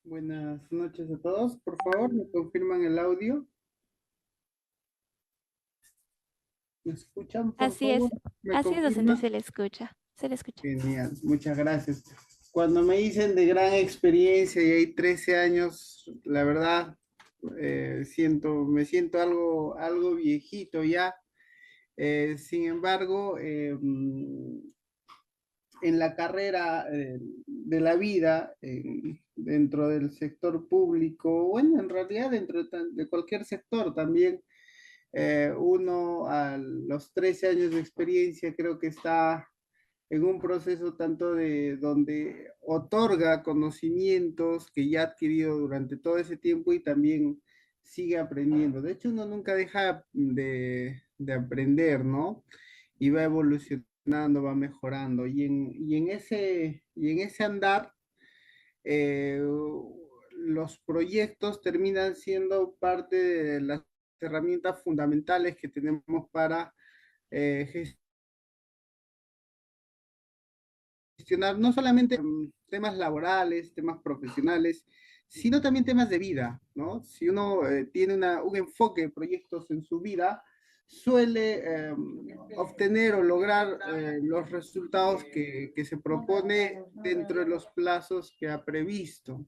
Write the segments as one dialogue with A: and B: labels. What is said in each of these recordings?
A: Buenas noches a todos. Por favor, me confirman el audio. ¿Me escuchan, por
B: Así es,
A: favor? ¿Me
B: así es, docente,
A: confirman?
B: se le escucha.
A: Genial, muchas gracias. Cuando me dicen de gran experiencia y hay 13 años, la verdad, me siento algo viejito ya. Sin embargo, en la carrera de la vida, dentro del sector público, bueno, en realidad dentro de cualquier sector también, uno a los 13 años de experiencia creo que está en un proceso tanto de donde otorga conocimientos que ya ha adquirido durante todo ese tiempo y también sigue aprendiendo. De hecho, uno nunca deja de aprender, ¿no? Y va evolucionando, va mejorando. Y en ese andar, eh, los proyectos terminan siendo parte de las herramientas fundamentales que tenemos para gestionar no solamente temas laborales, temas profesionales, sino también temas de vida, ¿no? Si uno tiene un enfoque de proyectos en su vida, suele obtener o lograr los resultados que se propone dentro de los plazos que ha previsto.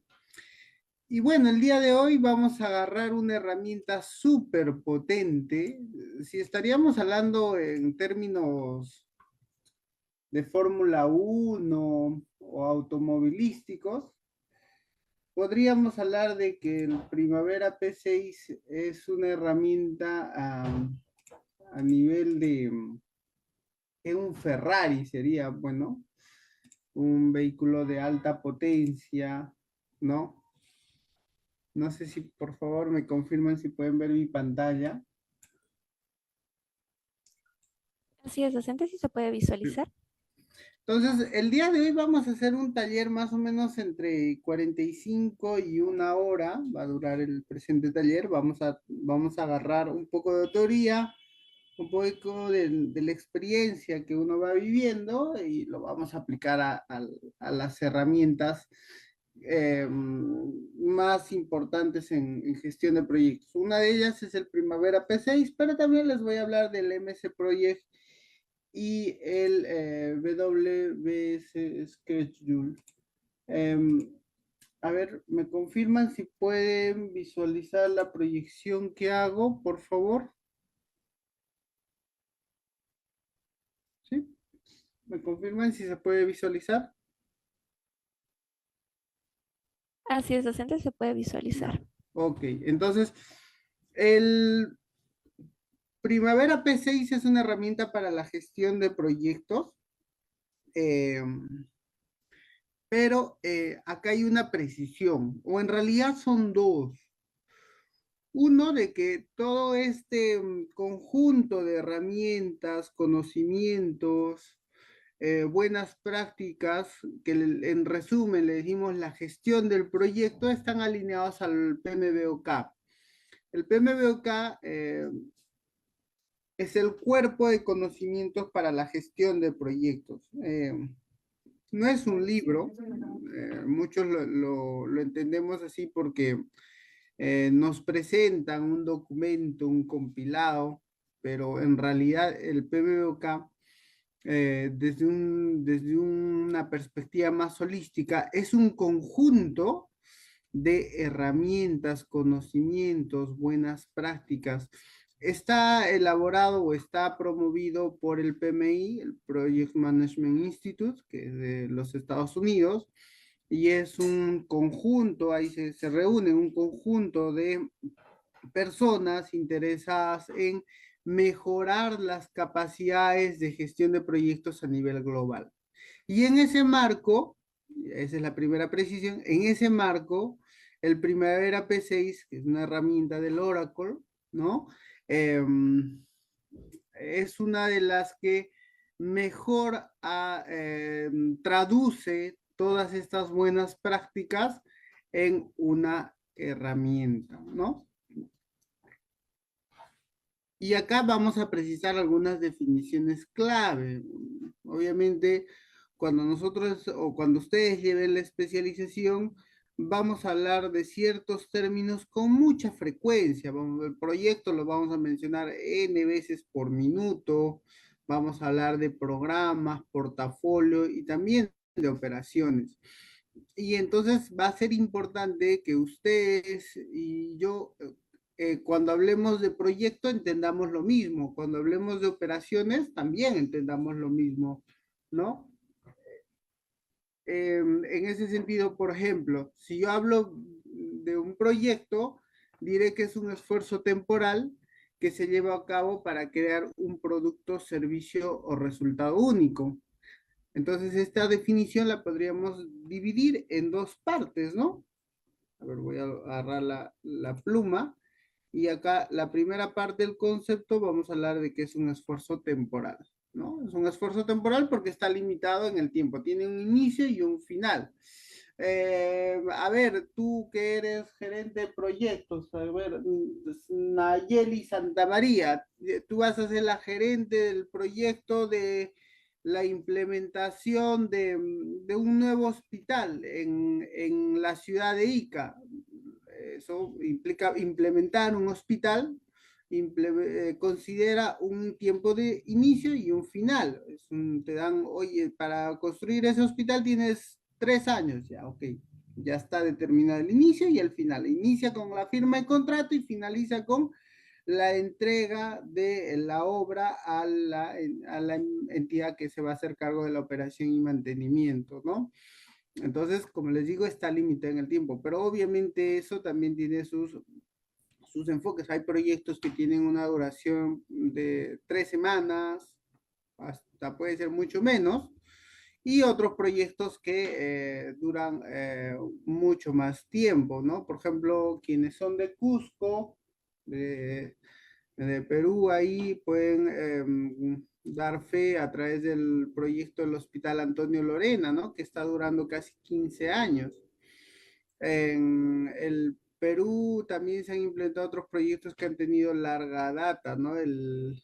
A: Y bueno, el día de hoy vamos a agarrar una herramienta súper potente. Si estaríamos hablando en términos de Fórmula 1 o automovilísticos, podríamos hablar de que el Primavera P6 es una herramienta a nivel de un Ferrari, sería, bueno, un vehículo de alta potencia, ¿no? No sé si por favor me confirman si pueden ver mi pantalla.
B: Así es, docente, sí se puede visualizar.
A: Entonces, el día de hoy vamos a hacer un taller más o menos entre 45 y una hora, va a durar el presente taller, vamos a agarrar un poco de teoría, un poco de la experiencia que uno va viviendo y lo vamos a aplicar a las herramientas más importantes en gestión de proyectos. Una de ellas es el Primavera P6, pero también les voy a hablar del MS Project y el WBS Schedule. Em, a ver, ¿me confirman si pueden visualizar la proyección que hago, por favor? ¿Sí? ¿Me confirman si se puede visualizar?
B: Así es, docente, se puede
A: Ya.
B: visualizar.
A: Ok, entonces, el Primavera P6 es una herramienta para la gestión de proyectos, pero acá hay una precisión, o en realidad son dos. Uno, de que todo este conjunto de herramientas, conocimientos, buenas prácticas, que en resumen le decimos la gestión del proyecto, están alineados al PMBOK. El PMBOK es el cuerpo de conocimientos para la gestión de proyectos. No es un libro, muchos lo entendemos así porque nos presentan un documento, un compilado, pero en realidad el PBOK, desde una perspectiva más holística, es un conjunto de herramientas, conocimientos, buenas prácticas. Está elaborado o está promovido por el PMI, el Project Management Institute, que es de los Estados Unidos, y es un conjunto, ahí se reúne un conjunto de personas interesadas en mejorar las capacidades de gestión de proyectos a nivel global. Y en ese marco, esa es la primera precisión, en ese marco, el Primavera P6, que es una herramienta del Oracle, ¿no? Es una de las que mejor traduce todas estas buenas prácticas en una herramienta, ¿no? Y acá vamos a precisar algunas definiciones clave. Obviamente, cuando nosotros o cuando ustedes lleven la especialización, vamos a hablar de ciertos términos con mucha frecuencia. El proyecto lo vamos a mencionar N veces por minuto. Vamos a hablar de programas, portafolio y también de operaciones. Y entonces va a ser importante que ustedes y yo, cuando hablemos de proyecto, entendamos lo mismo. Cuando hablemos de operaciones, también entendamos lo mismo, ¿no? En ese sentido, por ejemplo, si yo hablo de un proyecto, diré que es un esfuerzo temporal que se lleva a cabo para crear un producto, servicio o resultado único. Entonces, esta definición la podríamos dividir en dos partes, ¿no? A ver, voy a agarrar la pluma. Y acá la primera parte del concepto vamos a hablar de que es un esfuerzo temporal, ¿no? Es un esfuerzo temporal porque está limitado en el tiempo, tiene un inicio y un final. A ver, tú que eres gerente de proyectos, a ver, Nayeli Santamaría, tú vas a ser la gerente del proyecto de la implementación de un nuevo hospital en la ciudad de Ica. Eso implica implementar un hospital, considera un tiempo de inicio y un final. Te dan, oye, para construir ese hospital tienes 3 años, ya, ok. Ya está determinado el inicio y el final. Inicia con la firma de contrato y finaliza con la entrega de la obra a la entidad que se va a hacer cargo de la operación y mantenimiento, ¿no? Entonces, como les digo, está limitado en el tiempo, pero obviamente eso también tiene sus enfoques. Hay proyectos que tienen una duración de 3 semanas, hasta puede ser mucho menos, y otros proyectos que duran mucho más tiempo, ¿no? Por ejemplo, quienes son de Cusco, de, de Perú, ahí pueden dar fe a través del proyecto del Hospital Antonio Lorena, ¿no? Que está durando casi 15 años. En el Perú también se han implementado otros proyectos que han tenido larga data, ¿no? El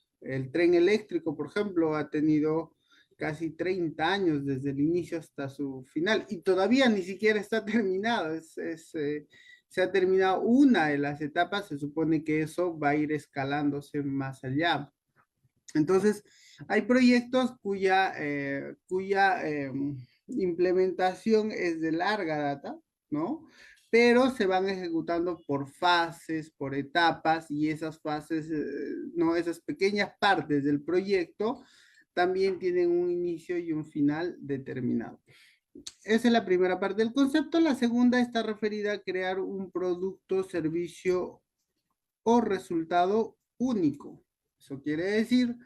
A: tren eléctrico, por ejemplo, ha tenido casi 30 años desde el inicio hasta su final y todavía ni siquiera está terminado. Se ha terminado una de las etapas, se supone que eso va a ir escalándose más allá. Entonces, hay proyectos cuya implementación es de larga data, ¿no? Pero se van ejecutando por fases, por etapas, y esas fases, no, esas pequeñas partes del proyecto también tienen un inicio y un final determinado. Esa es la primera parte del concepto. La segunda está referida a crear un producto, servicio o resultado único. Eso quiere decir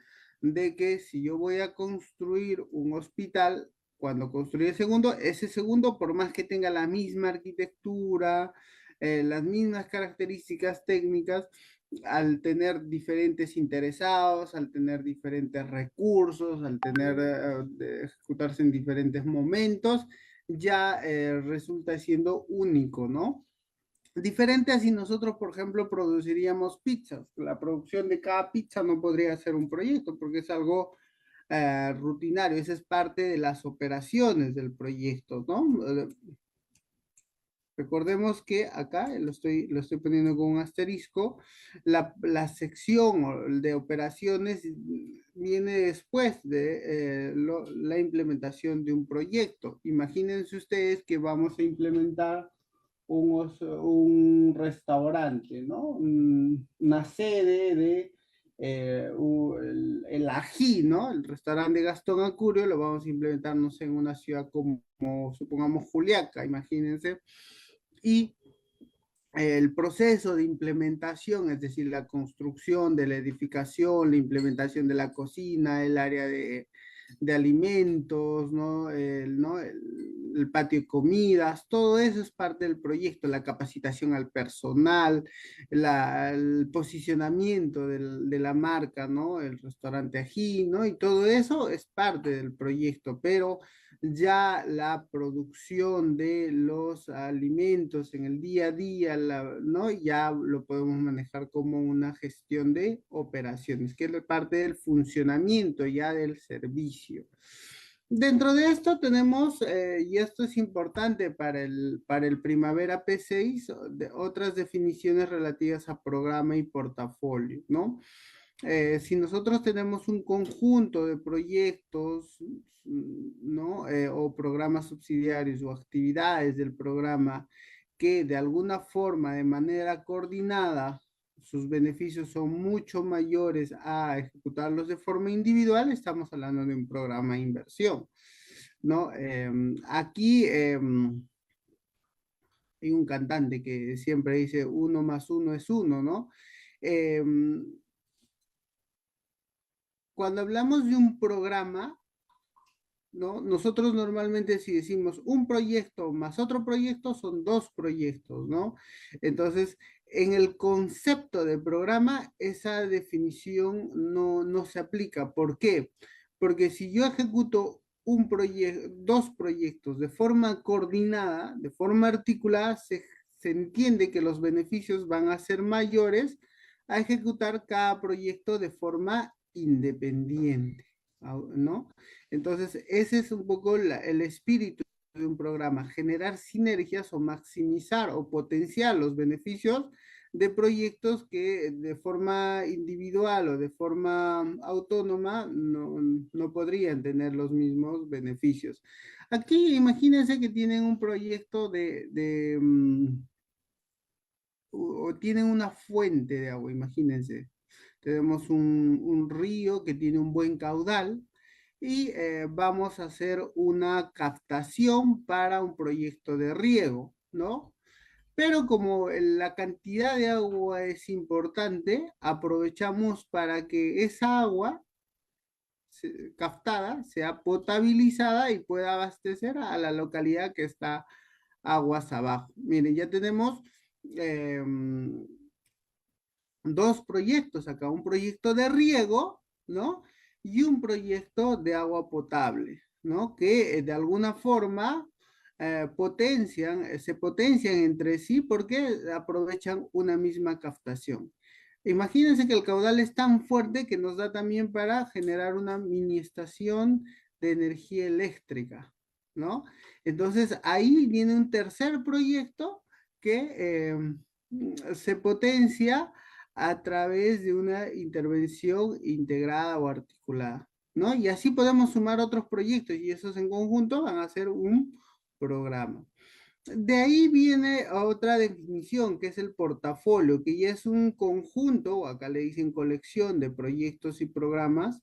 A: de que si yo voy a construir un hospital, cuando construye el segundo, ese segundo, por más que tenga la misma arquitectura, las mismas características técnicas, al tener diferentes interesados, al tener diferentes recursos, al tener de ejecutarse en diferentes momentos, ya resulta siendo único, ¿no? Diferente a si nosotros, por ejemplo, produciríamos pizzas. La producción de cada pizza no podría ser un proyecto porque es algo rutinario, esa es parte de las operaciones del proyecto, ¿no? Recordemos que acá lo estoy poniendo con un asterisco, la sección de operaciones viene después de la implementación de un proyecto. Imagínense ustedes que vamos a implementar un restaurante, ¿no? Una sede de el ají, ¿no? El restaurante de Gastón Acurio lo vamos a implementar, no sé, en una ciudad como supongamos Juliaca, imagínense. Y el proceso de implementación, es decir, la construcción de la edificación, la implementación de la cocina, el área de alimentos, ¿no? El patio de comidas, todo eso es parte del proyecto, la capacitación al personal, el posicionamiento de la marca, ¿no? El restaurante ají, ¿no? Y todo eso es parte del proyecto, pero ya la producción de los alimentos en el día a día, ¿no? Ya lo podemos manejar como una gestión de operaciones, que es parte del funcionamiento ya del servicio. Dentro de esto tenemos, y esto es importante para el Primavera P6, otras definiciones relativas a programa y portafolio, ¿no? Si nosotros tenemos un conjunto de proyectos, ¿no? O programas subsidiarios o actividades del programa que de alguna forma, de manera coordinada, sus beneficios son mucho mayores a ejecutarlos de forma individual, estamos hablando de un programa de inversión, ¿no? Aquí hay un cantante que siempre dice uno más uno es uno, ¿no? Em, Cuando hablamos de un programa, ¿no? Nosotros normalmente si decimos un proyecto más otro proyecto, son dos proyectos, ¿no? Entonces, en el concepto de programa, esa definición no se aplica. ¿Por qué? Porque si yo ejecuto un proyecto, dos proyectos de forma coordinada, de forma articulada, se entiende que los beneficios van a ser mayores a ejecutar cada proyecto de forma independiente, ¿no? Entonces, ese es un poco el espíritu de un programa, generar sinergias o maximizar o potenciar los beneficios de proyectos que de forma individual o de forma autónoma no podrían tener los mismos beneficios. Aquí imagínense que tienen un proyecto o tienen una fuente de agua, imagínense. Tenemos un río que tiene un buen caudal y vamos a hacer una captación para un proyecto de riego, ¿no? Pero como la cantidad de agua es importante, aprovechamos para que esa agua captada sea potabilizada y pueda abastecer a la localidad que está aguas abajo. Miren, ya tenemos dos proyectos acá, un proyecto de riego, ¿no? Y un proyecto de agua potable, ¿no? Que de alguna forma se potencian entre sí porque aprovechan una misma captación. Imagínense que el caudal es tan fuerte que nos da también para generar una mini estación de energía eléctrica, ¿no? Entonces ahí viene un tercer proyecto que se potencia a través de una intervención integrada o articulada, ¿no? Y así podemos sumar otros proyectos y esos en conjunto van a ser un programa. De ahí viene otra definición, que es el portafolio, que ya es un conjunto, o acá le dicen colección de proyectos y programas,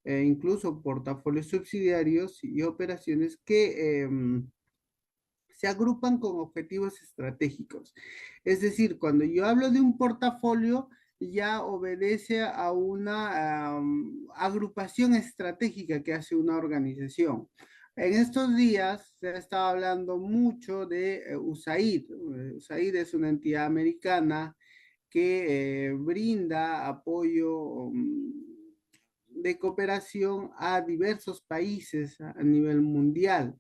A: incluso portafolios subsidiarios y operaciones que se agrupan con objetivos estratégicos. Es decir, cuando yo hablo de un portafolio, ya obedece a una agrupación estratégica que hace una organización. En estos días se ha estado hablando mucho de USAID. USAID es una entidad americana que brinda apoyo de cooperación a diversos países a nivel mundial.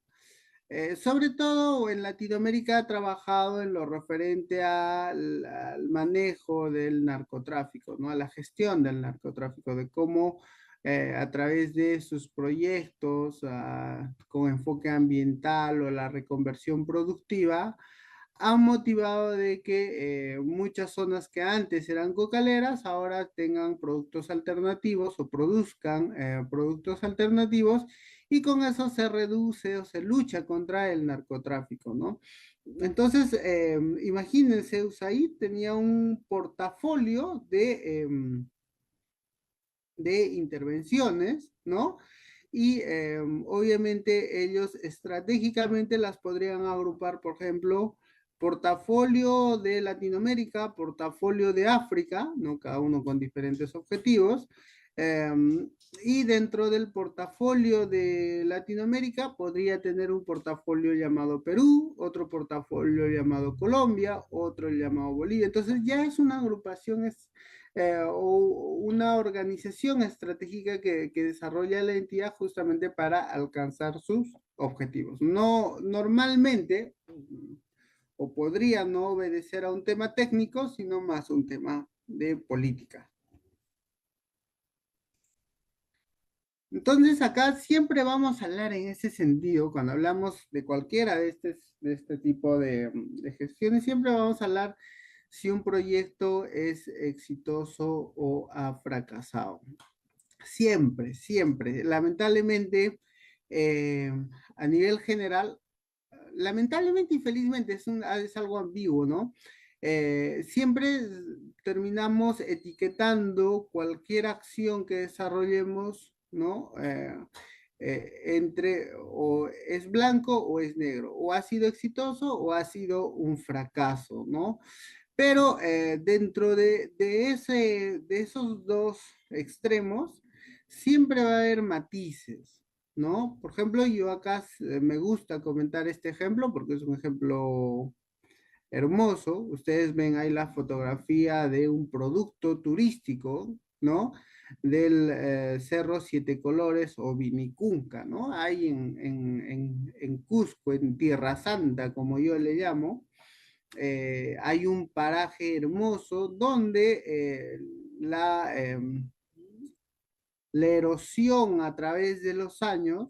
A: Sobre todo en Latinoamérica ha trabajado en lo referente al manejo del narcotráfico, ¿no? A la gestión del narcotráfico, de cómo a través de sus proyectos con enfoque ambiental o la reconversión productiva, han motivado de que muchas zonas que antes eran cocaleras ahora tengan productos alternativos o produzcan productos alternativos y con eso se reduce o se lucha contra el narcotráfico, ¿no? Entonces, imagínense, USAID tenía un portafolio de intervenciones, ¿no? Y obviamente ellos estratégicamente las podrían agrupar, por ejemplo, portafolio de Latinoamérica, portafolio de África, ¿no? Cada uno con diferentes objetivos. Y dentro del portafolio de Latinoamérica podría tener un portafolio llamado Perú, otro portafolio llamado Colombia, otro llamado Bolivia. Entonces ya es una agrupación o una organización estratégica que desarrolla la entidad justamente para alcanzar sus objetivos. No normalmente, o podría no obedecer a un tema técnico, sino más un tema de política. Entonces acá siempre vamos a hablar en ese sentido, cuando hablamos de cualquiera de este tipo de gestiones, siempre vamos a hablar si un proyecto es exitoso o ha fracasado. Siempre, siempre. Lamentablemente, eh, a nivel general, lamentablemente y felizmente es algo ambiguo, ¿no? Siempre terminamos etiquetando cualquier acción que desarrollemos, ¿no? Entre o es blanco o es negro, o ha sido exitoso o ha sido un fracaso, ¿no? Pero dentro de esos dos extremos, siempre va a haber matices, ¿no? Por ejemplo, yo acá me gusta comentar este ejemplo porque es un ejemplo hermoso. Ustedes ven ahí la fotografía de un producto turístico, ¿no? Del Cerro Siete Colores o Vinicunca, ¿no? Ahí en Cusco, en Tierra Santa, como yo le llamo, hay un paraje hermoso donde la erosión a través de los años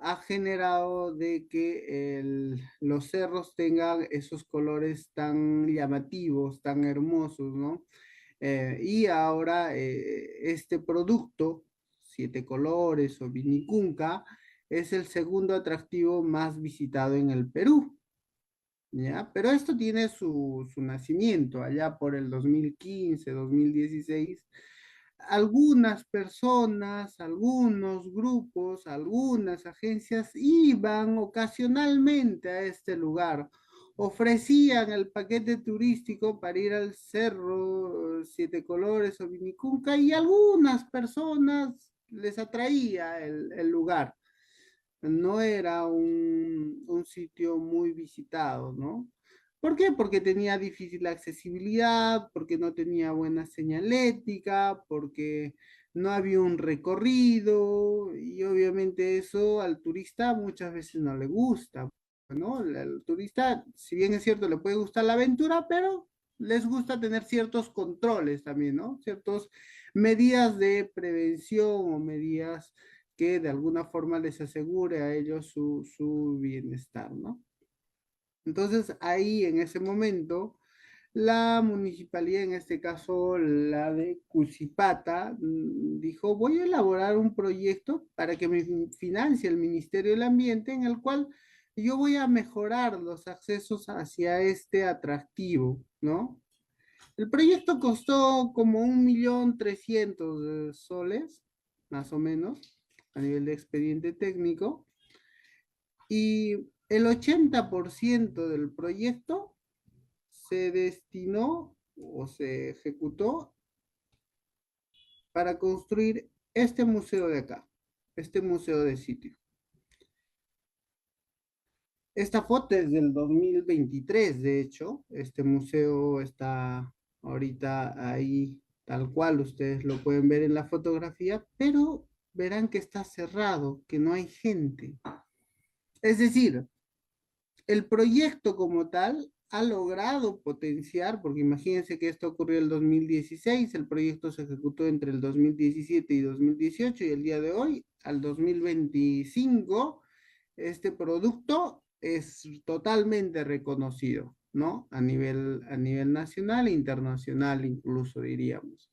A: ha generado de que los cerros tengan esos colores tan llamativos, tan hermosos, ¿no? Y ahora este producto, Siete Colores o Vinicunca, es el segundo atractivo más visitado en el Perú. ¿Ya? Pero esto tiene su nacimiento allá por el 2015, 2016. Algunas personas, algunos grupos, algunas agencias iban ocasionalmente a este lugar, ofrecían el paquete turístico para ir al Cerro Siete Colores o Vinicunca y algunas personas les atraía el lugar. No era un sitio muy visitado, ¿no? ¿Por qué? Porque tenía difícil accesibilidad, porque no tenía buena señalética, porque no había un recorrido y obviamente eso al turista muchas veces no le gusta, ¿no? El turista, si bien es cierto, le puede gustar la aventura, pero les gusta tener ciertos controles también, ¿no? Ciertas medidas de prevención o medidas que de alguna forma les asegure a ellos su bienestar, ¿no? Entonces ahí en ese momento la municipalidad, en este caso la de Cusipata, dijo, voy a elaborar un proyecto para que me financie el Ministerio del Ambiente en el cual yo voy a mejorar los accesos hacia este atractivo, ¿no? El proyecto costó como 1.300.000 soles, más o menos, a nivel de expediente técnico, y el 80% del proyecto se destinó o se ejecutó para construir este museo de acá, este museo de sitio. Esta foto es del 2023, de hecho. Este museo está ahorita ahí, tal cual, ustedes lo pueden ver en la fotografía, pero verán que está cerrado, que no hay gente. Es decir, el proyecto como tal ha logrado potenciar, porque imagínense que esto ocurrió en el 2016, el proyecto se ejecutó entre el 2017 y 2018 y el día de hoy, al 2025, este producto es totalmente reconocido, ¿no? A nivel nacional e internacional incluso diríamos.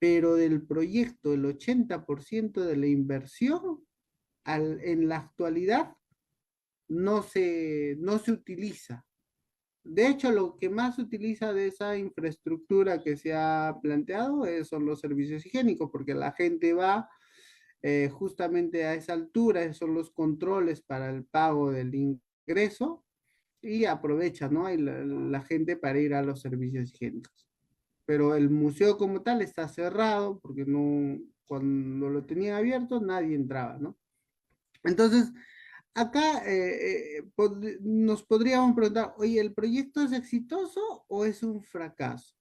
A: Pero del proyecto, el 80% de la inversión en la actualidad no se utiliza. De hecho, lo que más se utiliza de esa infraestructura que se ha planteado son los servicios higiénicos, porque la gente va justamente a esa altura, esos son los controles para el pago del ingreso y aprovecha, ¿no? Y la gente para ir a los servicios higiénicos. Pero el museo como tal está cerrado porque no, cuando lo tenían abierto nadie entraba, ¿no? Entonces, acá nos podríamos preguntar, oye, ¿el proyecto es exitoso o es un fracaso?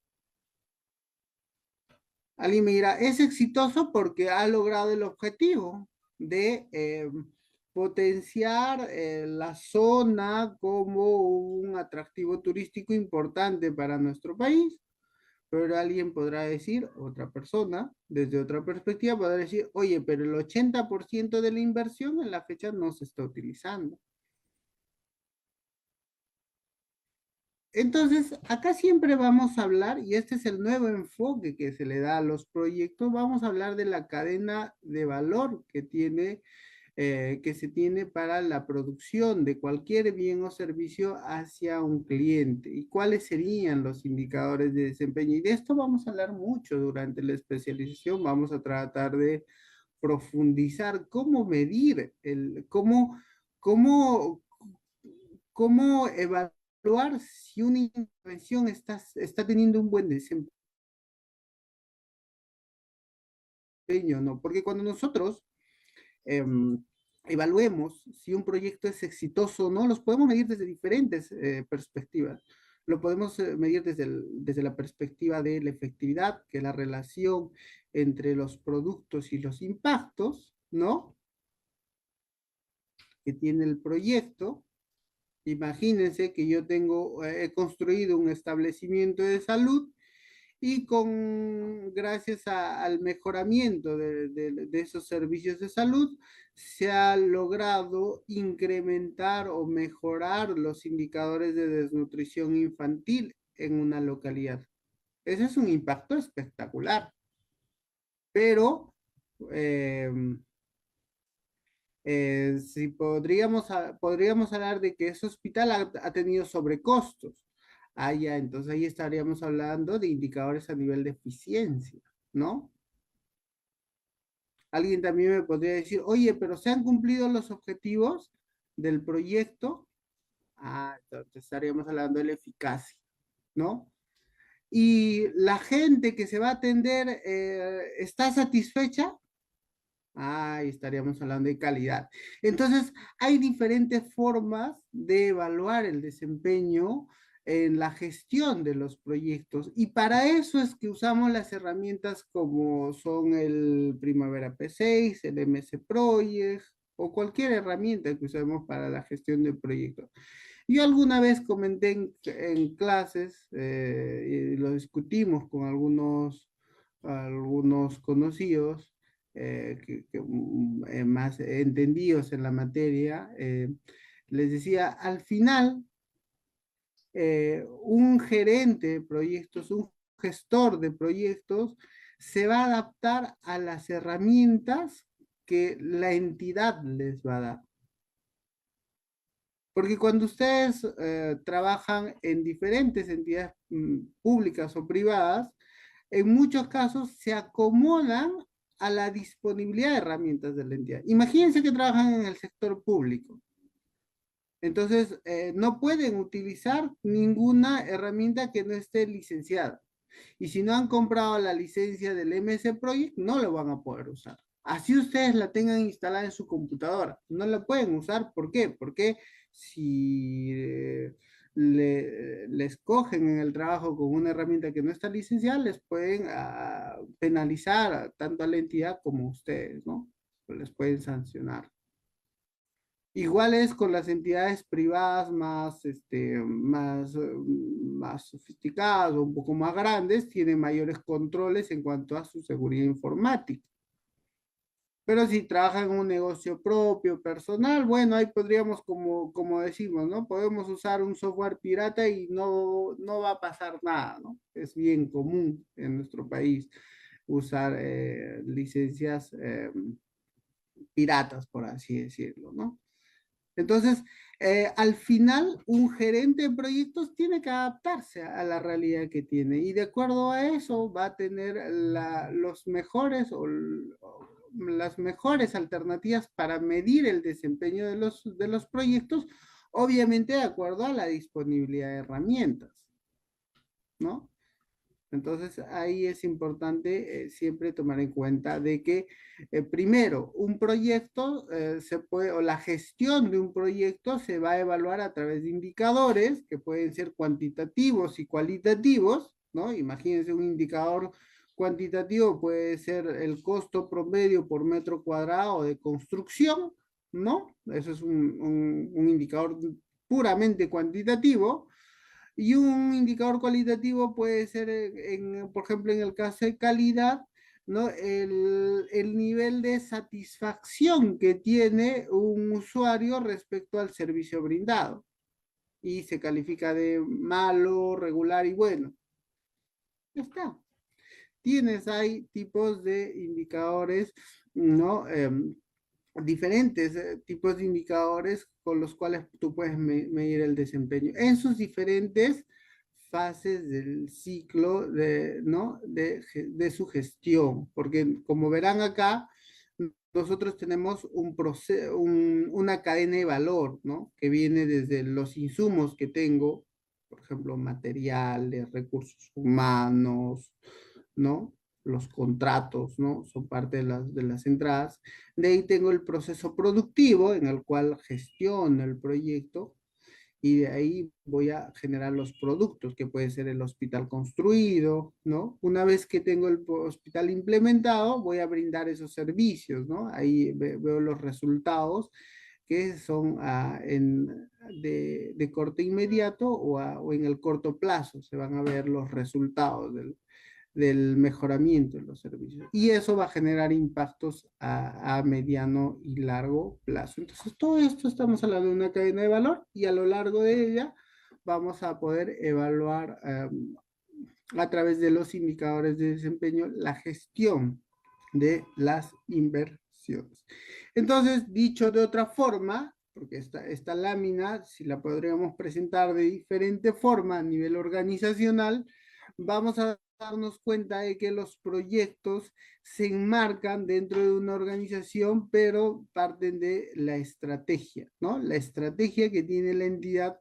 A: Alguien me dirá, es exitoso porque ha logrado el objetivo de potenciar la zona como un atractivo turístico importante para nuestro país. Pero alguien podrá decir, otra persona, desde otra perspectiva, podrá decir, oye, pero el 80% de la inversión en la fecha no se está utilizando. Entonces, acá siempre vamos a hablar, y este es el nuevo enfoque que se le da a los proyectos, vamos a hablar de la cadena de valor que se tiene para la producción de cualquier bien o servicio hacia un cliente y cuáles serían los indicadores de desempeño. Y de esto vamos a hablar mucho durante la especialización, vamos a tratar de profundizar cómo medir, cómo, cómo evaluar si una intervención está teniendo un buen desempeño o no. Porque cuando nosotros evaluemos si un proyecto es exitoso o no, los podemos medir desde diferentes perspectivas. Lo podemos medir desde la perspectiva de la efectividad, que es la relación entre los productos y los impactos, ¿no? Que tiene el proyecto. Imagínense que yo he construido un establecimiento de salud y gracias al mejoramiento de esos servicios de salud, se ha logrado incrementar o mejorar los indicadores de desnutrición infantil en una localidad. Ese es un impacto espectacular, pero eh, si podríamos hablar de que ese hospital ha tenido sobrecostos. Ah, ya, entonces ahí estaríamos hablando de indicadores a nivel de eficiencia, ¿no? Alguien también me podría decir, oye, pero ¿se han cumplido los objetivos del proyecto? Ah, entonces estaríamos hablando de la eficacia, ¿no? Y la gente que se va a atender, ¿está satisfecha? Ah, y estaríamos hablando de calidad. Entonces, hay diferentes formas de evaluar el desempeño en la gestión de los proyectos. Y para eso es que usamos las herramientas como son el Primavera P6, el MS Project o cualquier herramienta que usemos para la gestión de proyectos. Yo alguna vez comenté en clases y lo discutimos con algunos conocidos más entendidos en la materia, les decía, al final, un gerente de proyectos, un gestor de proyectos, se va a adaptar a las herramientas que la entidad les va a dar. Porque cuando ustedes trabajan en diferentes entidades públicas o privadas, en muchos casos se acomodan a la disponibilidad de herramientas de la entidad. Imagínense que trabajan en el sector público. Entonces, no pueden utilizar ninguna herramienta que no esté licenciada. Y si no han comprado la licencia del MS Project, no lo van a poder usar. Así ustedes la tengan instalada en su computadora. No la pueden usar. ¿Por qué? Porque si les cogen en el trabajo con una herramienta que no está licenciada, les pueden penalizar tanto a la entidad como a ustedes, ¿no? Les pueden sancionar. Igual es con las entidades privadas más sofisticadas o un poco más grandes, tienen mayores controles en cuanto a su seguridad informática. Pero si trabajan en un negocio propio, personal, bueno, ahí podríamos, como decimos, ¿no? Podemos usar un software pirata y no va a pasar nada, ¿no? Es bien común en nuestro país usar licencias piratas, por así decirlo, ¿no? Entonces, al final, un gerente de proyectos tiene que adaptarse a la realidad que tiene y de acuerdo a eso va a tener los mejores o las mejores alternativas para medir el desempeño de los proyectos, obviamente de acuerdo a la disponibilidad de herramientas, ¿no? Entonces ahí es importante siempre tomar en cuenta de que primero un proyecto o la gestión de un proyecto se va a evaluar a través de indicadores que pueden ser cuantitativos y cualitativos, ¿no? Imagínense un indicador cuantitativo puede ser el costo promedio por metro cuadrado de construcción, ¿no? Eso es un indicador puramente cuantitativo Y un indicador cualitativo puede ser, por ejemplo, en el caso de calidad, ¿no? El nivel de satisfacción que tiene un usuario respecto al servicio brindado. Y se califica de malo, regular y bueno. Ya está. Hay tipos de indicadores, ¿no? Diferentes tipos de indicadores con los cuales tú puedes medir el desempeño en sus diferentes fases del ciclo ¿no? de su gestión, porque como verán acá, nosotros tenemos una cadena de valor, ¿no? Que viene desde los insumos que tengo, por ejemplo, materiales, recursos humanos, ¿no? Los contratos, ¿no? Son parte de las entradas. De ahí tengo el proceso productivo en el cual gestiono el proyecto y de ahí voy a generar los productos, que puede ser el hospital construido, ¿no? Una vez que tengo el hospital implementado, voy a brindar esos servicios, ¿no? Ahí veo los resultados que son de corte inmediato o en el corto plazo, se van a ver los resultados del mejoramiento de los servicios. Y eso va a generar impactos a mediano y largo plazo. Entonces, todo esto estamos hablando de una cadena de valor y a lo largo de ella vamos a poder evaluar a través de los indicadores de desempeño la gestión de las inversiones. Entonces, dicho de otra forma, porque esta lámina, si la podríamos presentar de diferente forma a nivel organizacional, vamos a darnos cuenta de que los proyectos se enmarcan dentro de una organización, pero parten de la estrategia, ¿no? La estrategia que tiene la entidad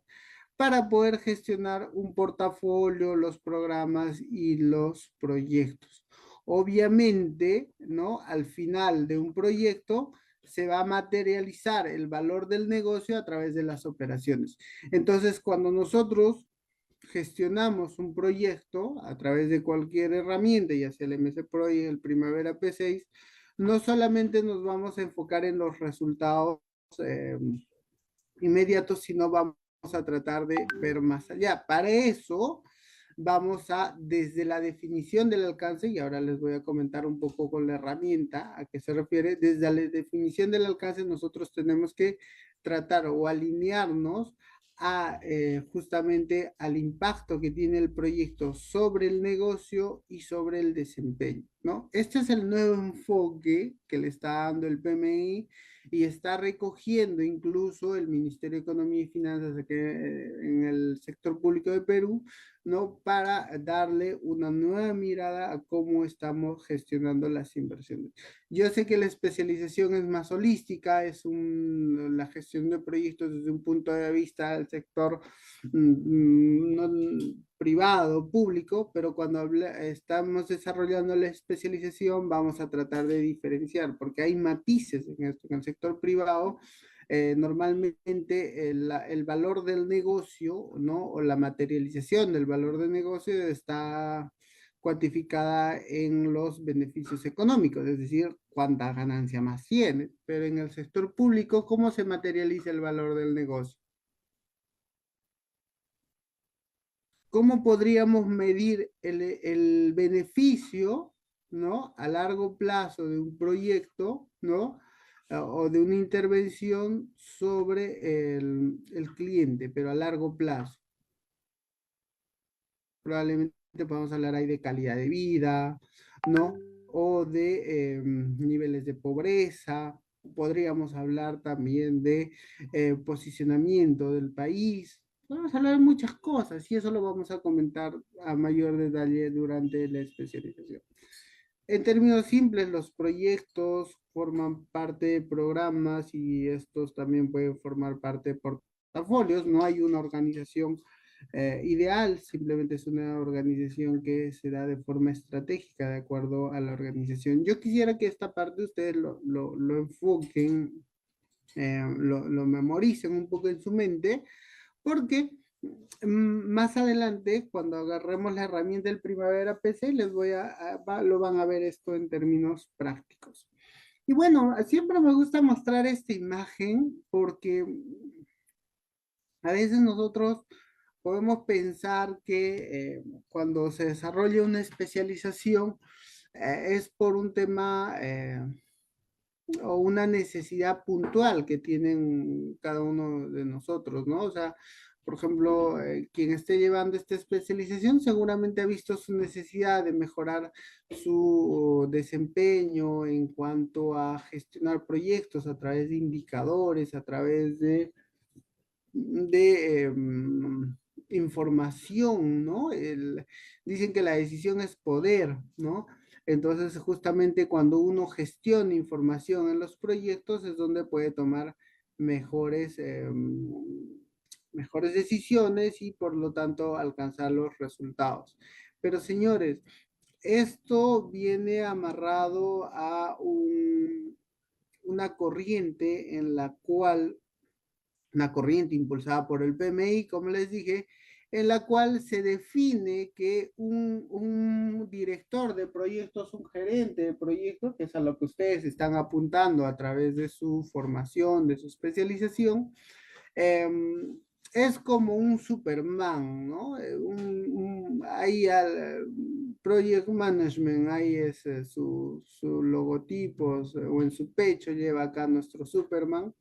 A: para poder gestionar un portafolio, los programas y los proyectos. Obviamente, ¿no? Al final de un proyecto se va a materializar el valor del negocio a través de las operaciones. Entonces, cuando nosotros gestionamos un proyecto a través de cualquier herramienta, ya sea el MS Project, el Primavera P6, no solamente nos vamos a enfocar en los resultados eh, inmediatos, sino vamos a tratar de ver más allá. Para eso vamos a, desde la definición del alcance, y ahora les voy a comentar un poco con la herramienta a qué se refiere, desde la definición del alcance nosotros tenemos que tratar o alinearnos justamente al impacto que tiene el proyecto sobre el negocio y sobre el desempeño, ¿no? Este es el nuevo enfoque que le está dando el PMI y está recogiendo incluso el Ministerio de Economía y Finanzas en el sector público de Perú, ¿no? Para darle una nueva mirada a cómo estamos gestionando las inversiones. Yo sé que la especialización es más holística, la gestión de proyectos desde un punto de vista del sector privado, público, pero cuando estamos desarrollando la especialización vamos a tratar de diferenciar, porque hay matices en esto. En el sector privado, normalmente el valor del negocio, ¿no? O la materialización del valor del negocio está cuantificada en los beneficios económicos, es decir, cuánta ganancia más tiene. Pero en el sector público, ¿cómo se materializa el valor del negocio? ¿Cómo podríamos medir el beneficio, ¿no? A largo plazo de un proyecto, ¿no? O de una intervención sobre el cliente, pero a largo plazo. Probablemente podemos hablar ahí de calidad de vida, ¿no? O de niveles de pobreza. Podríamos hablar también de posicionamiento del país. Podemos hablar de muchas cosas y eso lo vamos a comentar a mayor detalle durante la especialización. En términos simples, los proyectos forman parte de programas y estos también pueden formar parte de portafolios. No hay una organización ideal, simplemente es una organización que se da de forma estratégica de acuerdo a la organización. Yo quisiera que esta parte ustedes lo enfoquen, lo memoricen un poco en su mente, porque más adelante, cuando agarremos la herramienta del Primavera PC, lo van a ver esto en términos prácticos. Y bueno, siempre me gusta mostrar esta imagen porque a veces nosotros podemos pensar que cuando se desarrolla una especialización es por un tema o una necesidad puntual que tienen cada uno de nosotros, ¿no? O sea, por ejemplo, quien esté llevando esta especialización seguramente ha visto su necesidad de mejorar su desempeño en cuanto a gestionar proyectos a través de indicadores, a través de información, ¿no? Dicen que la decisión es poder, ¿no? Entonces, justamente cuando uno gestiona información en los proyectos es donde puede tomar mejores, mejores decisiones y por lo tanto alcanzar los resultados. Pero señores, esto viene amarrado a una corriente en la cual una corriente impulsada por el PMI, como les dije, en la cual se define que un director de proyectos, un gerente de proyectos, que es a lo que ustedes están apuntando a través de su formación, de su especialización, eh, es como un Superman, ¿no? Ahí al Project Management, ahí es su logotipo, o en su pecho lleva acá nuestro Superman,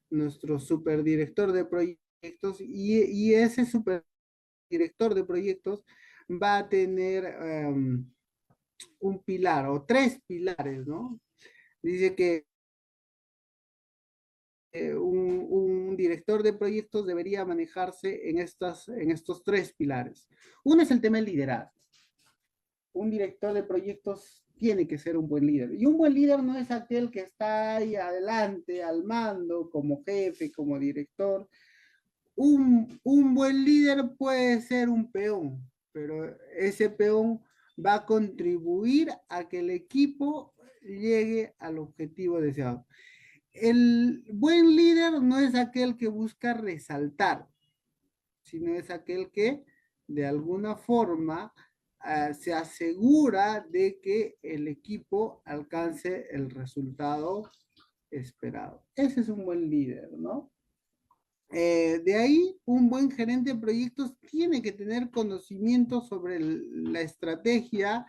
A: nuestro superdirector de proyectos, y ese superdirector de proyectos va a tener un pilar o tres pilares, ¿no? Dice que un director de proyectos debería manejarse en estos tres pilares. Uno es el tema del liderazgo. Un director de proyectos tiene que ser un buen líder. Y un buen líder no es aquel que está ahí adelante, al mando, como jefe, como director. Un buen líder puede ser un peón, pero ese peón va a contribuir a que el equipo llegue al objetivo deseado. El buen líder no es aquel que busca resaltar, sino es aquel que de alguna forma se asegura de que el equipo alcance el resultado esperado. Ese es un buen líder, ¿no? De ahí, un buen gerente de proyectos tiene que tener conocimiento sobre la estrategia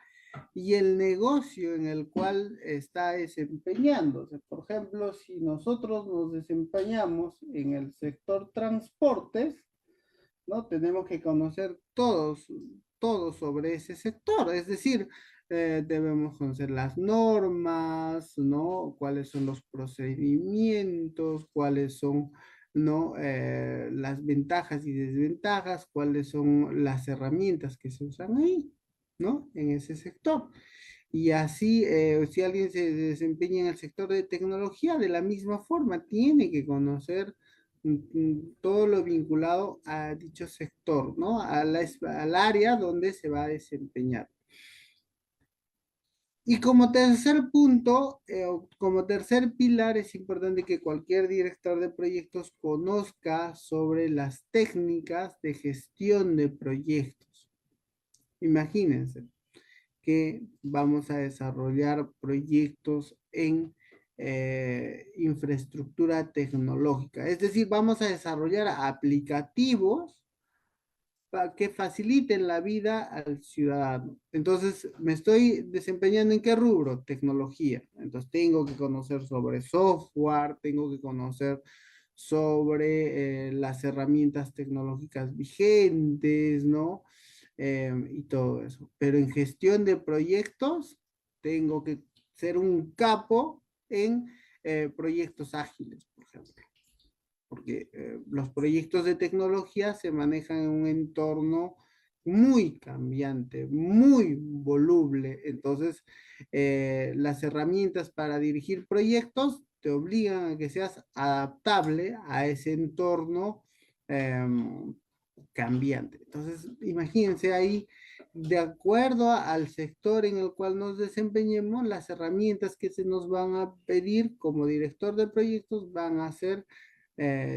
A: y el negocio en el cual está desempeñándose. Por ejemplo, si nosotros nos desempeñamos en el sector transportes, ¿no? Tenemos que conocer todos sobre ese sector, es decir, debemos conocer las normas, ¿no? Cuáles son los procedimientos, cuáles son, ¿no? Las ventajas y desventajas, cuáles son las herramientas que se usan ahí, ¿no? En ese sector. Y así, si alguien se desempeña en el sector de tecnología, de la misma forma, tiene que conocer todo lo vinculado a dicho sector, ¿no? Al área donde se va a desempeñar. Y como tercer punto, como tercer pilar, es importante que cualquier director de proyectos conozca sobre las técnicas de gestión de proyectos. Imagínense que vamos a desarrollar proyectos en infraestructura tecnológica. Es decir, vamos a desarrollar aplicativos para que faciliten la vida al ciudadano. Entonces, me estoy desempeñando en qué rubro? Tecnología. Entonces, tengo que conocer sobre software, tengo que conocer sobre las herramientas tecnológicas vigentes, ¿no? Y todo eso. Pero en gestión de proyectos, tengo que ser un capo en proyectos ágiles, por ejemplo, porque los proyectos de tecnología se manejan en un entorno muy cambiante, muy voluble. Entonces, las herramientas para dirigir proyectos te obligan a que seas adaptable a ese entorno cambiante. Entonces, imagínense ahí, de acuerdo al sector en el cual nos desempeñemos, las herramientas que se nos van a pedir como director de proyectos van a ser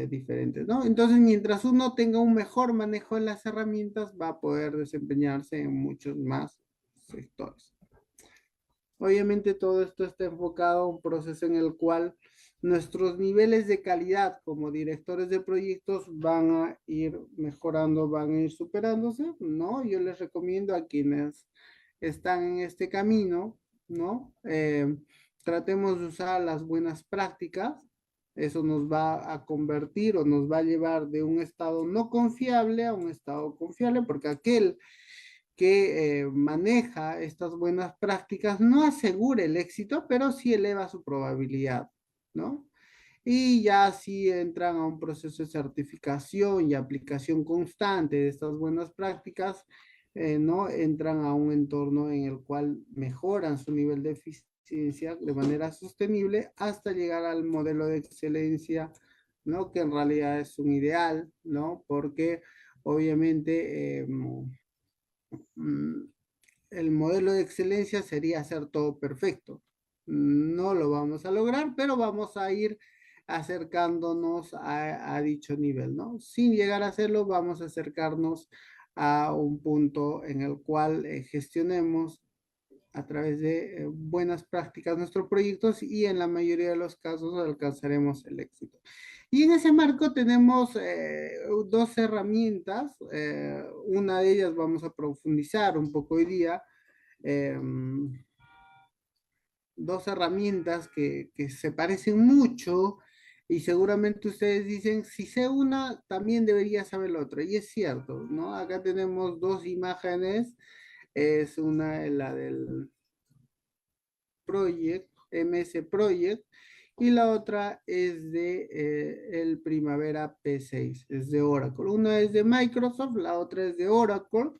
A: diferentes, ¿no? Entonces, mientras uno tenga un mejor manejo de las herramientas, va a poder desempeñarse en muchos más sectores. Obviamente todo esto está enfocado a un proceso en el cual nuestros niveles de calidad como directores de proyectos van a ir mejorando, van a ir superándose, ¿no? Yo les recomiendo a quienes están en este camino, ¿no? Tratemos de usar las buenas prácticas. Eso nos va a convertir o nos va a llevar de un estado no confiable a un estado confiable, porque aquel que maneja estas buenas prácticas no asegura el éxito, pero sí eleva su probabilidad, ¿no? Y ya si entran a un proceso de certificación y aplicación constante de estas buenas prácticas, ¿no? Entran a un entorno en el cual mejoran su nivel de eficiencia de manera sostenible hasta llegar al modelo de excelencia, ¿no? Que en realidad es un ideal, ¿no? Porque obviamente mm, el modelo de excelencia sería hacer todo perfecto. No lo vamos a lograr, pero vamos a ir acercándonos a dicho nivel, ¿no? Sin llegar a hacerlo, vamos a acercarnos a un punto en el cual gestionemos a través de buenas prácticas nuestros proyectos y en la mayoría de los casos alcanzaremos el éxito. Y en ese marco tenemos dos herramientas, una de ellas vamos a profundizar un poco hoy día, eh, dos herramientas que se parecen mucho y seguramente ustedes dicen, si sé una, también debería saber la otra. Y es cierto, ¿no? Acá tenemos dos imágenes, es una la del Project, MS Project, y la otra es de el Primavera P6, es de Oracle. Una es de Microsoft, la otra es de Oracle.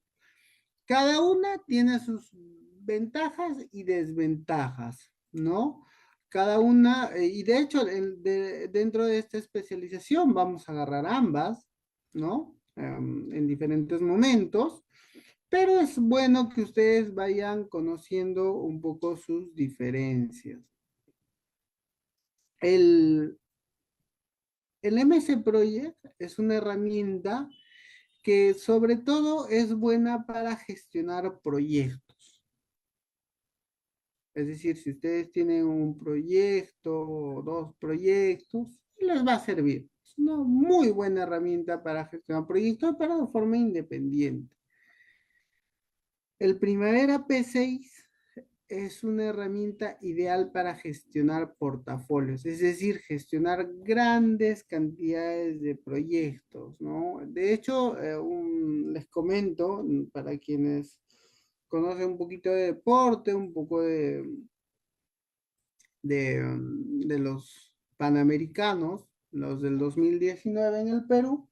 A: Cada una tiene sus ventajas y desventajas, ¿no? Cada una, y de hecho, dentro de esta especialización vamos a agarrar ambas, ¿no? En diferentes momentos, pero es bueno que ustedes vayan conociendo un poco sus diferencias. El, el MS Project es una herramienta que sobre todo es buena para gestionar proyectos. Es decir, si ustedes tienen un proyecto o dos proyectos, les va a servir. Es una muy buena herramienta para gestionar proyectos, pero de forma independiente. El Primavera P6 es una herramienta ideal para gestionar portafolios, es decir, gestionar grandes cantidades de proyectos, ¿no? De hecho, les comento, para quienes conocen un poquito de deporte, un poco de los Panamericanos, los del 2019 en el Perú,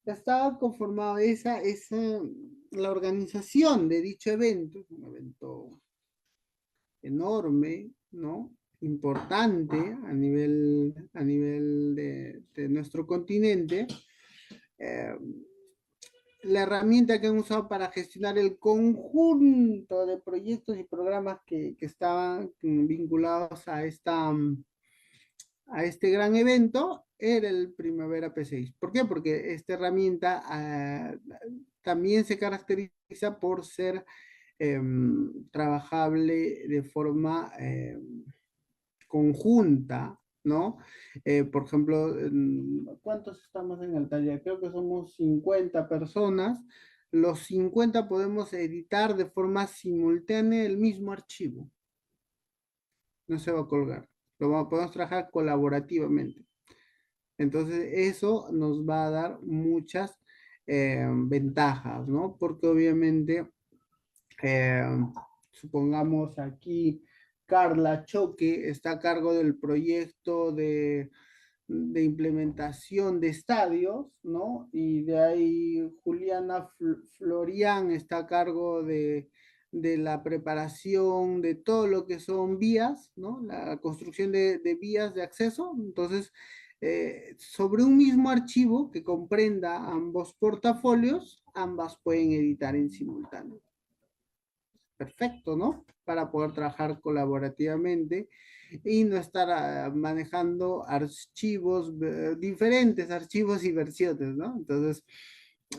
A: estaba conformado la organización de dicho evento, un evento enorme, ¿no? Importante a nivel de nuestro continente. Eh, la herramienta que han usado para gestionar el conjunto de proyectos y programas que estaban vinculados a este gran evento era el Primavera P6. ¿Por qué? Porque esta herramienta también se caracteriza por ser trabajable de forma conjunta, ¿no? Por ejemplo, ¿cuántos estamos en el taller? Creo que somos 50 personas. Los 50 podemos editar de forma simultánea el mismo archivo. No se va a colgar. Podemos trabajar colaborativamente. Entonces, eso nos va a dar muchas ventajas, ¿no? Porque obviamente, eh, supongamos aquí, Carla Choque está a cargo del proyecto de implementación de estadios, ¿no? Y de ahí Juliana Florian está a cargo de la preparación de todo lo que son vías, ¿no? La construcción de vías de acceso. Entonces, sobre un mismo archivo que comprenda ambos portafolios, ambas pueden editar en simultáneo. Perfecto, ¿no? Para poder trabajar colaborativamente y no estar manejando archivos, diferentes archivos y versiones, ¿no? Entonces,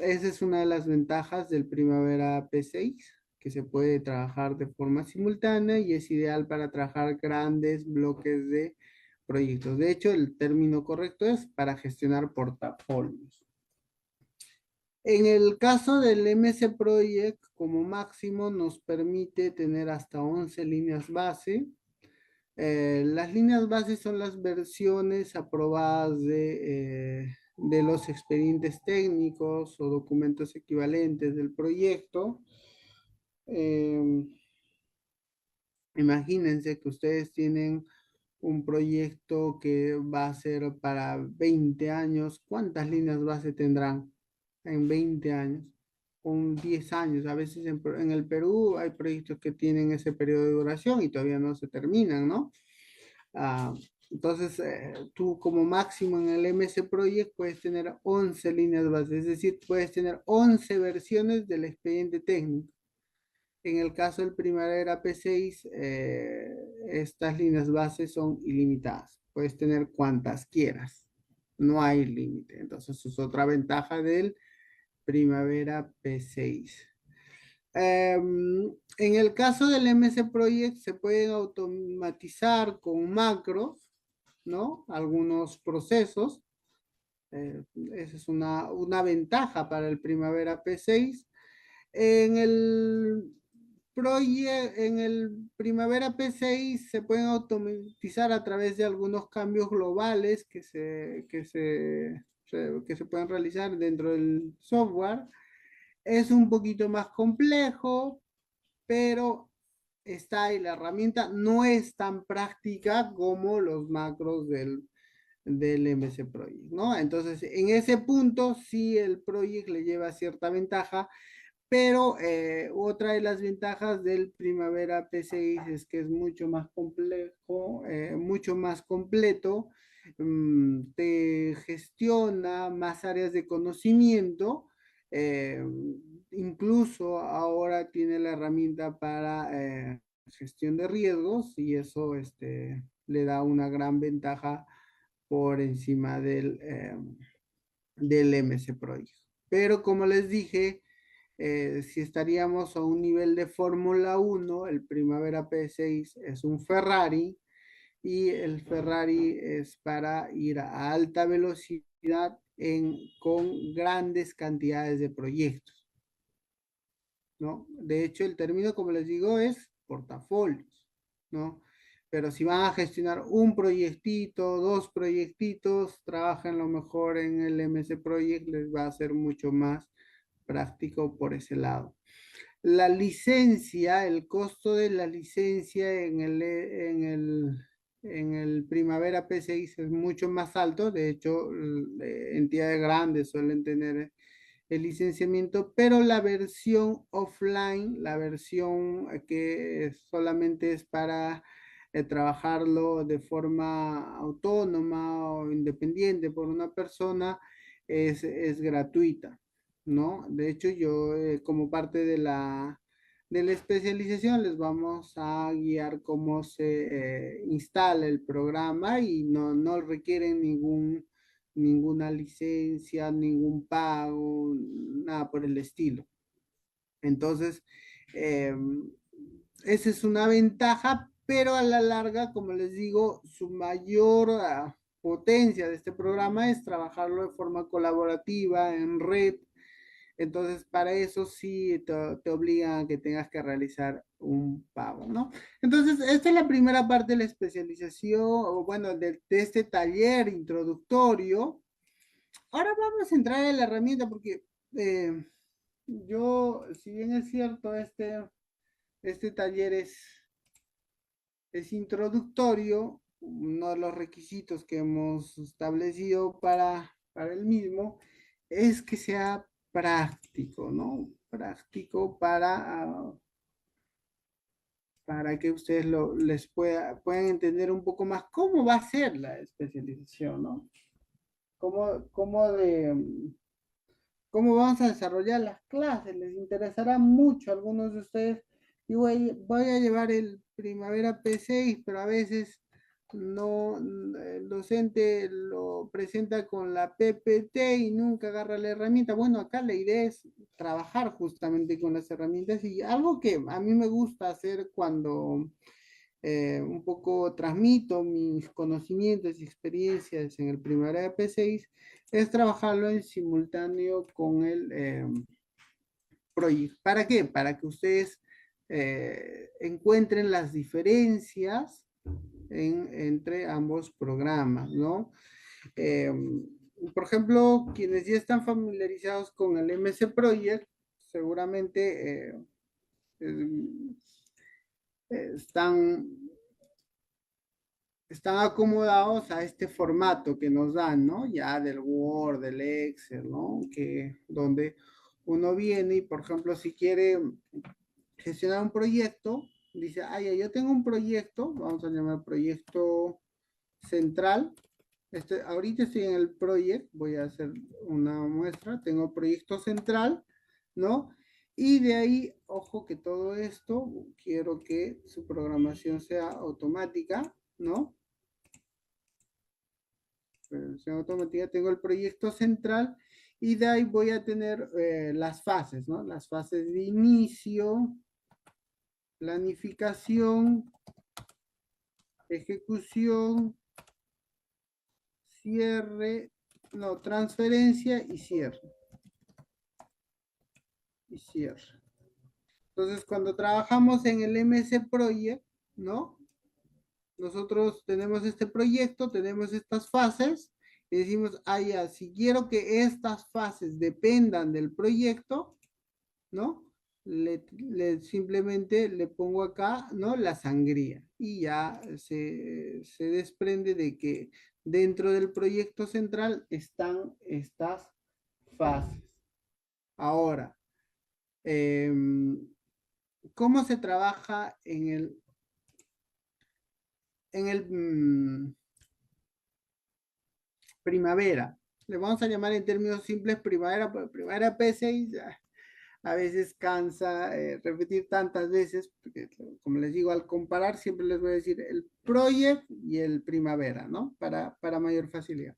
A: esa es una de las ventajas del Primavera P6, que se puede trabajar de forma simultánea y es ideal para trabajar grandes bloques de proyectos. De hecho, el término correcto es para gestionar portafolios. En el caso del MS Project, como máximo nos permite tener hasta 11 líneas base. Las líneas base son las versiones aprobadas de los expedientes técnicos o documentos equivalentes del proyecto. Imagínense que ustedes tienen un proyecto que va a ser para 20 años. ¿Cuántas líneas base tendrán en 20 años? Con 10 años. A veces en el Perú hay proyectos que tienen ese periodo de duración y todavía no se terminan, ¿no? Ah, entonces, tú como máximo en el MS Project puedes tener 11 líneas base, es decir, puedes tener 11 versiones del expediente técnico. En el caso del Primavera P6, estas líneas base son ilimitadas. Puedes tener cuantas quieras. No hay límite. Entonces, es otra ventaja del Primavera P6. En el caso del MS Project se pueden automatizar con macros, ¿no? Algunos procesos. Esa es una ventaja para el Primavera P6. En el Primavera P6 se pueden automatizar a través de algunos cambios globales que se pueden realizar dentro del software. Es un poquito más complejo, pero está ahí la herramienta. No es tan práctica como los macros del MS Project, ¿no? Entonces, en ese punto sí el Project le lleva cierta ventaja, pero otra de las ventajas del Primavera P6 es que es mucho más complejo, mucho más completo, te gestiona más áreas de conocimiento, eh, incluso ahora tiene la herramienta para gestión de riesgos y eso le da una gran ventaja por encima del MS Project. Pero como les dije, si estaríamos a un nivel de Fórmula 1, el Primavera P6 es un Ferrari y el Ferrari es para ir a alta velocidad con grandes cantidades de proyectos, ¿no? De hecho, el término, como les digo, es portafolios, ¿no? Pero si van a gestionar un proyectito, dos proyectitos, trabajen lo mejor en el MS Project, les va a ser mucho más práctico por ese lado. La licencia, el costo de la licencia en el Primavera P6 es mucho más alto. De hecho, entidades grandes suelen tener el licenciamiento, pero la versión offline, la versión que solamente es para trabajarlo de forma autónoma o independiente por una persona, es gratuita, ¿no? De hecho, yo como parte de la especialización les vamos a guiar cómo se instala el programa y no requieren ninguna licencia, ningún pago, nada por el estilo. Entonces, eh, esa es una ventaja, pero a la larga, como les digo, su mayor potencia de este programa es trabajarlo de forma colaborativa, en red. Entonces, para eso sí te obligan a que tengas que realizar un pago, ¿no? Entonces, esta es la primera parte de la especialización, o bueno, de este taller introductorio. Ahora vamos a entrar en la herramienta porque eh, yo, si bien es cierto, este taller es introductorio, uno de los requisitos que hemos establecido para el mismo es que sea práctico, ¿no? Práctico para que ustedes puedan entender un poco más cómo va a ser la especialización, ¿no? Cómo vamos a desarrollar las clases. Les interesará mucho a algunos de ustedes. Y voy a llevar el Primavera P6, pero a veces no, el docente lo presenta con la PPT y nunca agarra la herramienta. Bueno, acá la idea es trabajar justamente con las herramientas y algo que a mí me gusta hacer un poco transmito mis conocimientos y experiencias en el Primavera P6, es trabajarlo en simultáneo con el proyecto. ¿Para qué? Para que ustedes encuentren las diferencias entre ambos programas, ¿no? Eh, por ejemplo, quienes ya están familiarizados con el MS Project, seguramente eh, están, están acomodados a este formato que nos dan, ¿no? Ya del Word, del Excel, ¿no? Donde uno viene y, por ejemplo, si quiere gestionar un proyecto, dice, ah, ya, yo tengo un proyecto, vamos a llamar proyecto central. Ahorita estoy en el proyecto, voy a hacer una muestra, tengo proyecto central, ¿no? Y de ahí, ojo que todo esto, quiero que su programación sea automática, ¿no? Programación automática, tengo el proyecto central y de ahí voy a tener las fases, ¿no? Las fases de inicio, planificación, ejecución, cierre, no, transferencia y cierre. Y cierre. Entonces, cuando trabajamos en el MS Project, ¿no? Nosotros tenemos este proyecto, tenemos estas fases, y decimos, ah, ya, si quiero que estas fases dependan del proyecto, ¿no? Simplemente le pongo acá, ¿no? La sangría. Y ya se desprende de que dentro del proyecto central están estas fases. Ahora, ¿cómo se trabaja en el primavera? Le vamos a llamar en términos simples primavera, porque primavera P6 a veces cansa repetir tantas veces, porque como les digo, al comparar siempre les voy a decir el project y el primavera, ¿no? Para mayor facilidad.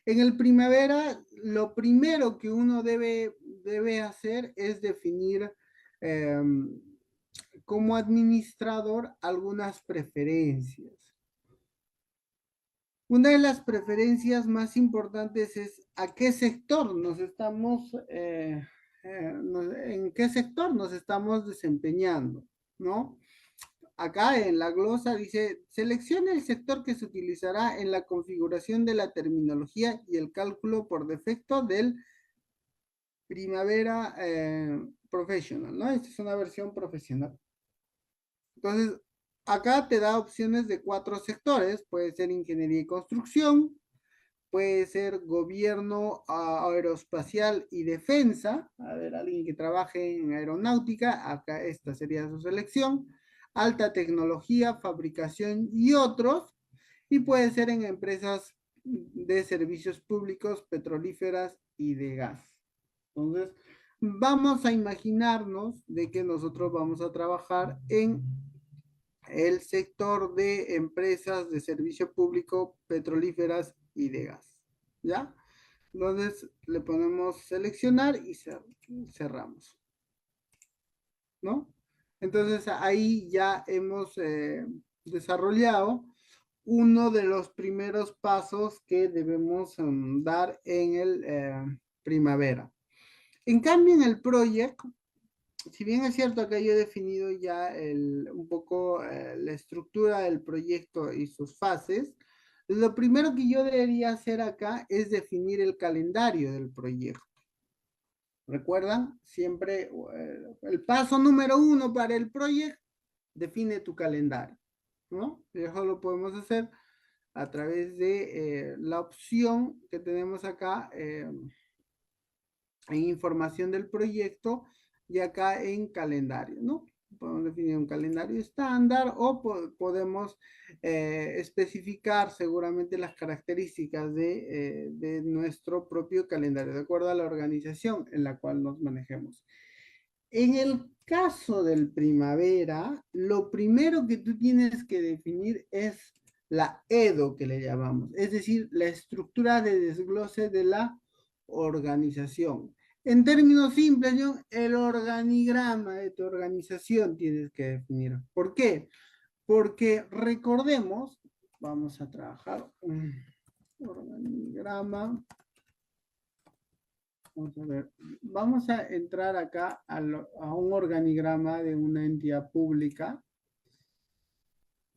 A: En el primavera, lo primero que uno debe hacer es definir como administrador algunas preferencias. Una de las preferencias más importantes es a qué sector nos estamos, en qué sector nos estamos desempeñando, ¿no? Acá en la glosa dice, seleccione el sector que se utilizará en la configuración de la terminología y el cálculo por defecto del Primavera Professional, ¿no? Esta es una versión profesional. Entonces, acá te da opciones de 4 sectores, puede ser ingeniería y construcción, puede ser gobierno aeroespacial y defensa, a ver, alguien que trabaje en aeronáutica, acá esta sería su selección, alta tecnología, fabricación y otros, y puede ser en empresas de servicios públicos, petrolíferas y de gas. Entonces, vamos a imaginarnos de que nosotros vamos a trabajar en el sector de empresas de servicio público, petrolíferas y de gas. ¿Ya? Entonces le ponemos seleccionar y cerramos. ¿No? Entonces ahí ya hemos desarrollado uno de los primeros pasos que debemos dar en el primavera. En cambio, en el proyecto, si bien es cierto que yo he definido ya un poco la estructura del proyecto y sus fases, lo primero que yo debería hacer acá es definir el calendario del proyecto. ¿Recuerdan? Siempre el paso número 1 para el proyecto, define tu calendario, ¿no? Y eso lo podemos hacer a través de la opción que tenemos acá en información del proyecto y acá en calendario, ¿no? Podemos definir un calendario estándar o podemos especificar seguramente las características de nuestro propio calendario, de acuerdo a la organización en la cual nos manejemos. En el caso del primavera, lo primero que tú tienes que definir es la EDO que le llamamos, es decir, la estructura de desglose de la organización. En términos simples, John, el organigrama de tu organización tienes que definir. ¿Por qué? Porque recordemos, vamos a trabajar un organigrama. Vamos a ver, vamos a entrar acá a un organigrama de una entidad pública.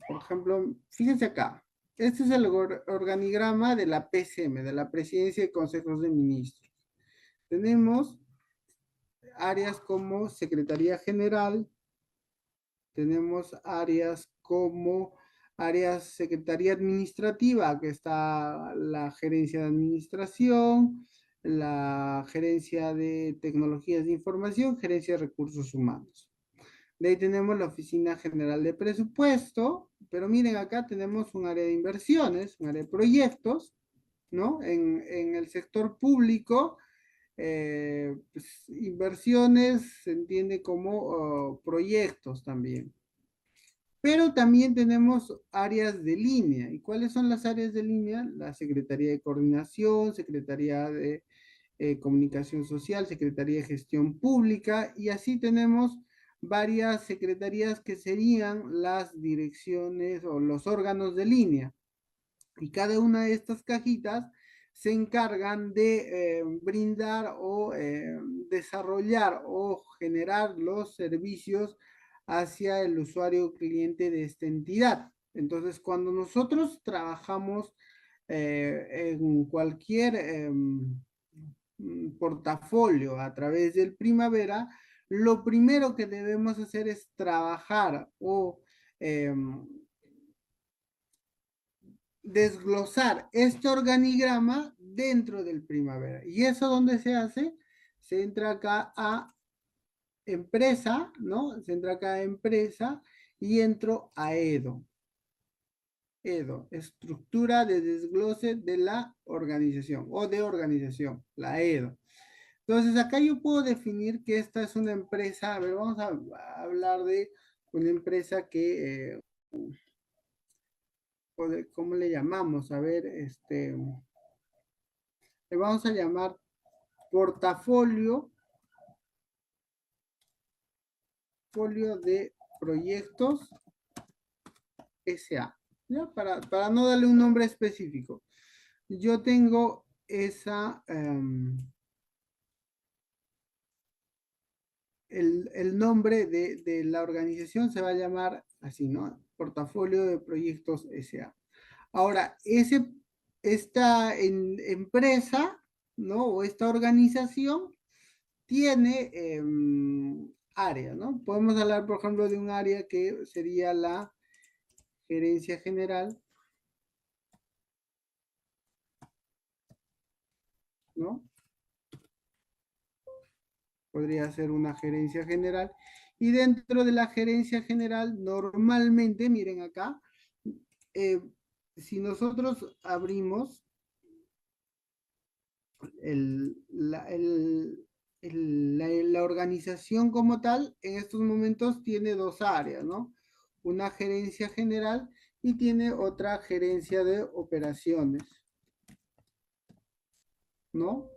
A: Por ejemplo, fíjense acá. Este es el organigrama de la PCM, de la Presidencia de Consejos de Ministros. Tenemos áreas como Secretaría General, tenemos áreas como Secretaría Administrativa, que está la Gerencia de Administración, la Gerencia de Tecnologías de Información, Gerencia de Recursos Humanos. De ahí tenemos la Oficina General de Presupuesto, pero miren, acá tenemos un área de inversiones, un área de proyectos, ¿no? En el sector público, pues, inversiones se entiende como proyectos también. Pero también tenemos áreas de línea. ¿Y cuáles son las áreas de línea? La Secretaría de Coordinación, Secretaría de Comunicación Social, Secretaría de Gestión Pública, y así tenemos varias secretarías que serían las direcciones o los órganos de línea. Y cada una de estas cajitas se encargan de brindar o desarrollar o generar los servicios hacia el usuario cliente de esta entidad. Entonces, cuando nosotros trabajamos en cualquier portafolio a través del Primavera, lo primero que debemos hacer es trabajar o desglosar este organigrama dentro del Primavera. ¿Y eso dónde se hace? Se entra acá a empresa, ¿no? Se entra acá a empresa y entro a EDO. EDO, estructura de desglose de la organización o de organización, la EDO. Entonces acá yo puedo definir que esta es una empresa, a ver, vamos a hablar de una empresa que, ¿cómo le llamamos? A ver, le vamos a llamar portafolio de proyectos SA, ¿ya? Para no darle un nombre específico. Yo tengo esa, el nombre de la organización se va a llamar así, ¿no? Portafolio de proyectos SA. Ahora, esta empresa, ¿no? O esta organización tiene área, ¿no? Podemos hablar, por ejemplo, de un área que sería la gerencia general, ¿no? Podría ser una gerencia general. Y dentro de la gerencia general, normalmente, miren acá, si nosotros abrimos la organización como tal, en estos momentos tiene dos áreas, ¿no? Una gerencia general y tiene otra gerencia de operaciones, ¿no?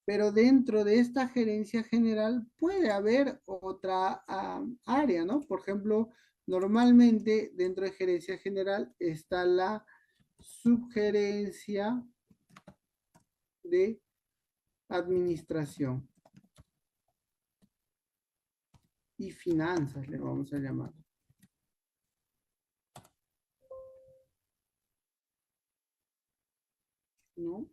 A: Pero dentro de esta gerencia general puede haber otra área, ¿no? Por ejemplo, normalmente dentro de gerencia general está la subgerencia de administración y finanzas, le vamos a llamar, ¿no?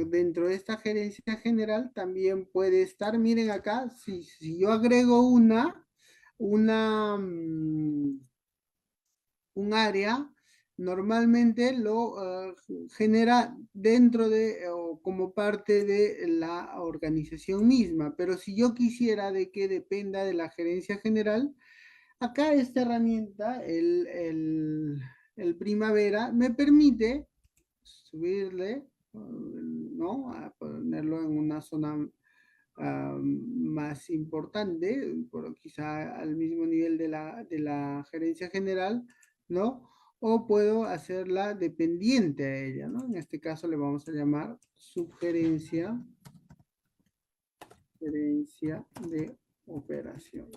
A: Dentro de esta gerencia general también puede estar, miren acá, si yo agrego un área, normalmente lo genera dentro de o como parte de la organización misma, pero si yo quisiera de que dependa de la gerencia general, acá esta herramienta, el Primavera, me permite subirle, ¿no? A ponerlo en una zona más importante, quizá al mismo nivel de la gerencia general, ¿no? O puedo hacerla dependiente a ella, ¿no? En este caso le vamos a llamar subgerencia, gerencia de operación,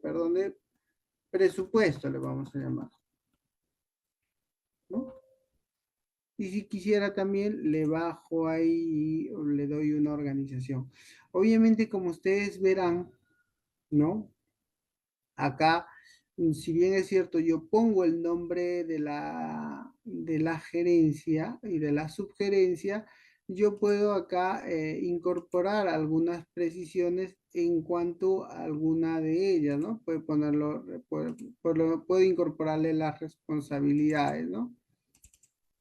A: perdón, de presupuesto le vamos a llamar, ¿no? Y si quisiera también le bajo ahí y le doy una organización. Obviamente, como ustedes verán, ¿no? Acá, si bien es cierto, yo pongo el nombre de la gerencia y de la subgerencia, yo puedo acá incorporar algunas precisiones en cuanto a alguna de ellas, ¿no? Puedo ponerlo, puedo incorporarle las responsabilidades, ¿no?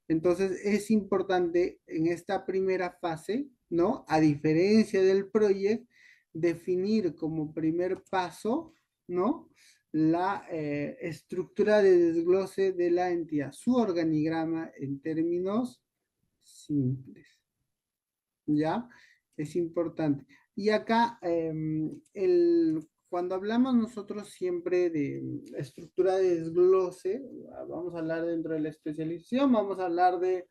A: Entonces es importante en esta primera fase, ¿no? A diferencia del proyecto, definir como primer paso, ¿no? La estructura de desglose de la entidad, su organigrama en términos simples, ¿ya? Es importante. Y acá, cuando hablamos nosotros siempre de estructura de desglose, vamos a hablar dentro de la especialización, vamos a hablar de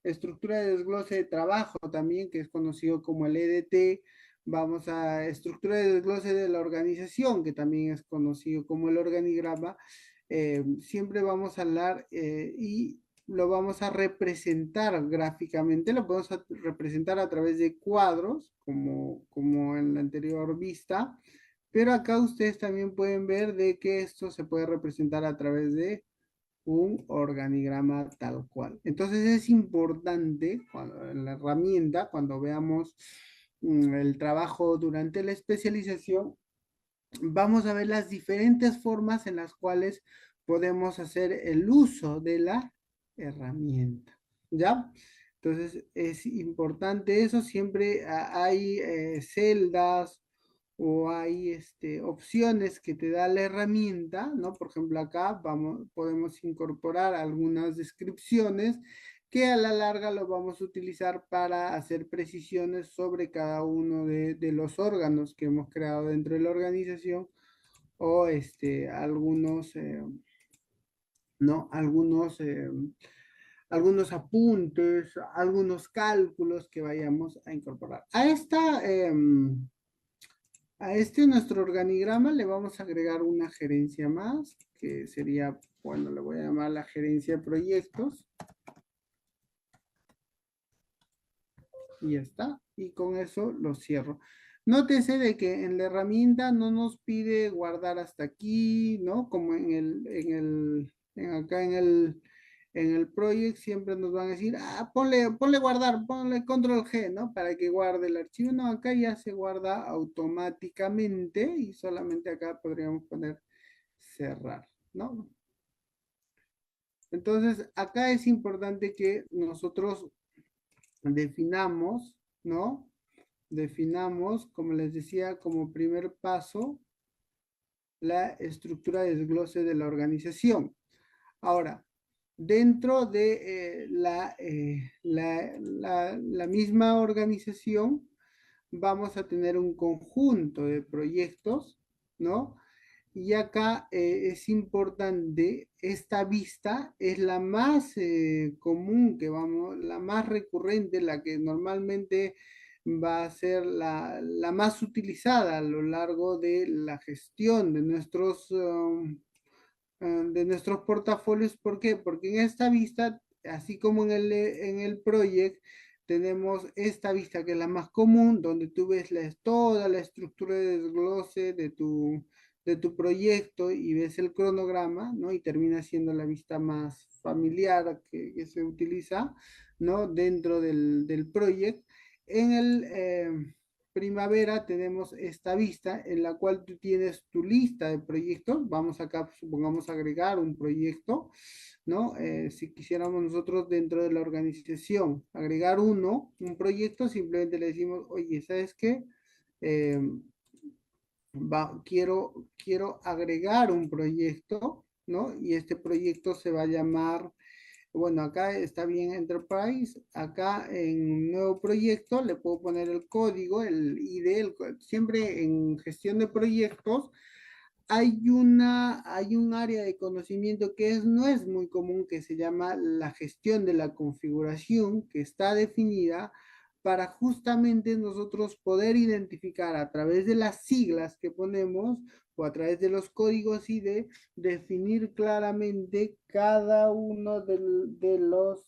A: estructura de desglose de trabajo también, que es conocido como el EDT, vamos a estructura de desglose de la organización, que también es conocido como el organigrama, siempre vamos a hablar y lo vamos a representar gráficamente, lo podemos representar a través de cuadros, como en la anterior vista, pero acá ustedes también pueden ver de que esto se puede representar a través de un organigrama tal cual. Entonces es importante en la herramienta, cuando veamos el trabajo durante la especialización, vamos a ver las diferentes formas en las cuales podemos hacer el uso de la herramienta. ¿Ya? Entonces es importante eso, siempre hay celdas o hay opciones que te da la herramienta, ¿no? Por ejemplo, acá podemos incorporar algunas descripciones que a la larga lo vamos a utilizar para hacer precisiones sobre cada uno de los órganos que hemos creado dentro de la organización o algunos, ¿no? Algunos apuntes, algunos cálculos que vayamos a incorporar. A nuestro organigrama le vamos a agregar una gerencia más, que sería, bueno, le voy a llamar la gerencia de proyectos. Y ya está. Y con eso lo cierro. Nótese de que en la herramienta no nos pide guardar hasta aquí, ¿no? Como acá en el project siempre nos van a decir, ponle guardar, ponle control G, ¿no? Para que guarde el archivo. No, acá ya se guarda automáticamente y solamente acá podríamos poner cerrar, ¿no? Entonces, acá es importante que nosotros definamos, ¿no? Definamos, como les decía, como primer paso, la estructura de desglose de la organización. Ahora, dentro de la misma organización, vamos a tener un conjunto de proyectos, ¿no? Y acá es importante, esta vista es la más común la más recurrente, la que normalmente va a ser la más utilizada a lo largo de la gestión de nuestros portafolios. ¿Por qué? Porque en esta vista, así como en el project, tenemos esta vista que es la más común, donde tú ves toda la estructura de desglose de tu proyecto y ves el cronograma, ¿no? Y termina siendo la vista más familiar que se utiliza, ¿no? Dentro del project. En el primavera tenemos esta vista en la cual tú tienes tu lista de proyectos. Vamos acá, supongamos, agregar un proyecto, ¿no? Si quisiéramos nosotros dentro de la organización agregar un proyecto, simplemente le decimos, oye, ¿sabes qué? Eh, quiero agregar un proyecto, ¿no? Y este proyecto se va a llamar, bueno, acá está bien Enterprise, acá en nuevo proyecto le puedo poner el código, el ID, siempre en gestión de proyectos hay un área de conocimiento que no es muy común, que se llama la gestión de la configuración, que está definida para justamente nosotros poder identificar a través de las siglas que ponemos o a través de los códigos ID, definir claramente cada uno de los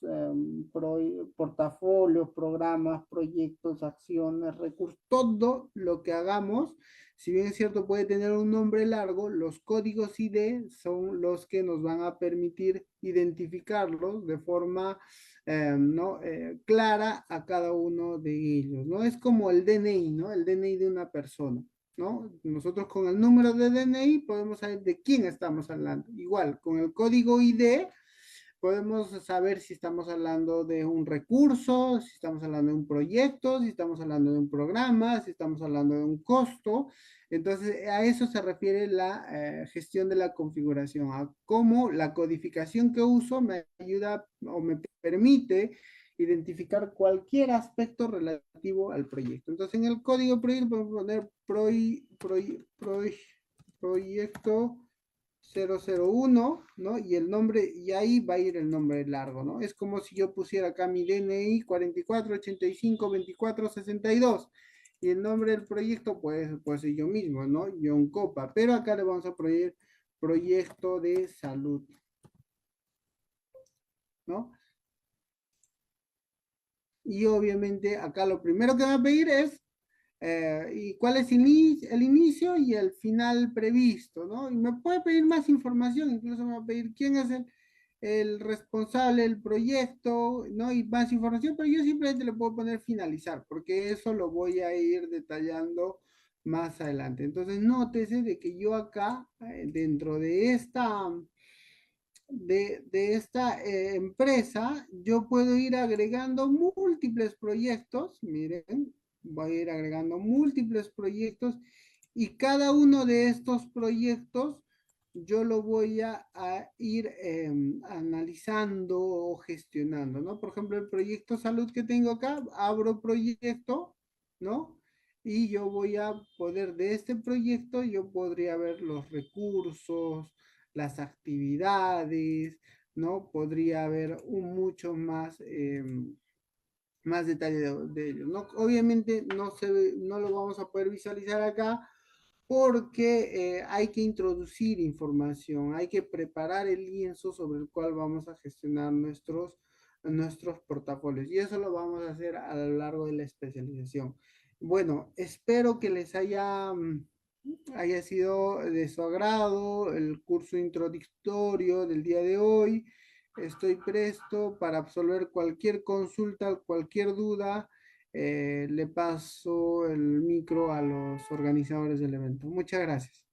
A: portafolios, programas, proyectos, acciones, recursos, todo lo que hagamos. Si bien es cierto, puede tener un nombre largo, los códigos ID son los que nos van a permitir identificarlos de forma ¿no? Clara a cada uno de ellos, ¿no? Es como el DNI, ¿no? El DNI de una persona, ¿no? Nosotros con el número de DNI podemos saber de quién estamos hablando. Igual, con el código ID podemos saber si estamos hablando de un recurso, si estamos hablando de un proyecto, si estamos hablando de un programa, si estamos hablando de un costo. Entonces, a eso se refiere la gestión de la configuración, a cómo la codificación que uso me ayuda o me permite identificar cualquier aspecto relativo al proyecto. Entonces, en el código proyecto podemos poner proyecto 001, ¿no? Y el nombre, y ahí va a ir el nombre largo, ¿no? Es como si yo pusiera acá mi DNI 44852462 y el nombre del proyecto, pues yo mismo, ¿no? John Copa, pero acá le vamos a poner proyecto de salud, ¿no? Y obviamente acá lo primero que me va a pedir es y cuál es el inicio y el final previsto, ¿no? Y me puede pedir más información, incluso me va a pedir quién es el responsable del proyecto, ¿no? Y más información, pero yo simplemente le puedo poner finalizar, porque eso lo voy a ir detallando más adelante. Entonces, nótese de que yo acá, dentro de esta empresa, yo puedo ir agregando múltiples proyectos, miren, voy a ir agregando múltiples proyectos y cada uno de estos proyectos yo lo voy a ir analizando o gestionando, ¿no? Por ejemplo, el proyecto salud que tengo acá, abro proyecto, ¿no? Y yo voy a poder, de este proyecto, yo podría ver los recursos, las actividades, ¿no? Podría haber mucho más, más detalle de ellos, ¿no? Obviamente no lo vamos a poder visualizar acá porque hay que introducir información, hay que preparar el lienzo sobre el cual vamos a gestionar nuestros portafolios y eso lo vamos a hacer a lo largo de la especialización. Bueno, espero que les haya sido de su agrado el curso introductorio del día de hoy. Estoy presto para absolver cualquier consulta, cualquier duda. Le paso el micro a los organizadores del evento. Muchas gracias.